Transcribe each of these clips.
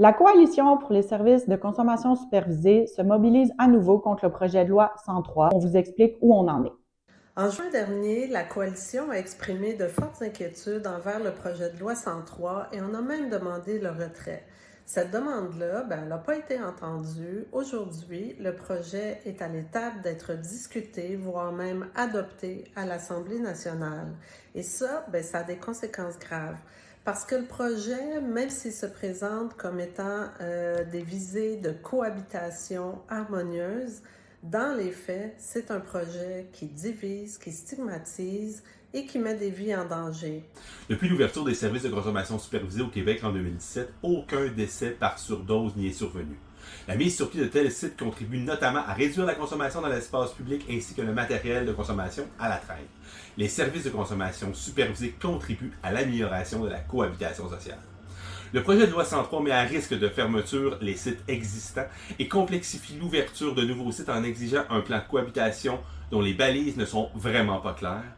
La Coalition pour les services de consommation supervisée se mobilise à nouveau contre le projet de loi 103. On vous explique où on en est. En juin dernier, la Coalition a exprimé de fortes inquiétudes envers le projet de loi 103 et on a même demandé le retrait. Cette demande-là, elle n'a pas été entendue. Aujourd'hui, le projet est à l'étape d'être discuté, voire même adopté à l'Assemblée nationale. Et ça, ça a des conséquences graves. Parce que le projet, même s'il se présente comme étant des visées de cohabitation harmonieuse, dans les faits, c'est un projet qui divise, qui stigmatise et qui met des vies en danger. Depuis l'ouverture des services de consommation supervisés au Québec en 2017, aucun décès par surdose n'y est survenu. La mise sur pied de tels sites contribue notamment à réduire la consommation dans l'espace public ainsi que le matériel de consommation à la traîne. Les services de consommation supervisés contribuent à l'amélioration de la cohabitation sociale. Le projet de loi 103 met à risque de fermeture les sites existants et complexifie l'ouverture de nouveaux sites en exigeant un plan de cohabitation dont les balises ne sont vraiment pas claires.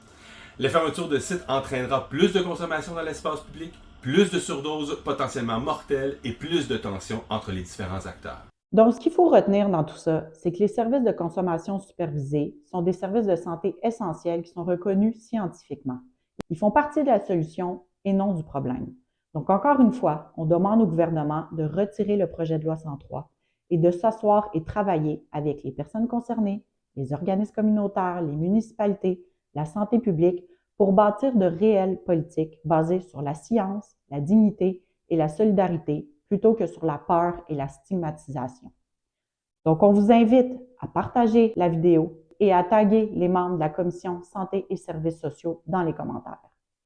La fermeture de sites entraînera plus de consommation dans l'espace public, plus de surdoses potentiellement mortelles et plus de tensions entre les différents acteurs. Donc, ce qu'il faut retenir dans tout ça, c'est que les services de consommation supervisée sont des services de santé essentiels qui sont reconnus scientifiquement. Ils font partie de la solution et non du problème. Donc, encore une fois, on demande au gouvernement de retirer le projet de loi 103 et de s'asseoir et travailler avec les personnes concernées, les organismes communautaires, les municipalités, la santé publique pour bâtir de réelles politiques basées sur la science, la dignité et la solidarité plutôt que sur la peur et la stigmatisation. Donc, on vous invite à partager la vidéo et à taguer les membres de la commission santé et services sociaux dans les commentaires.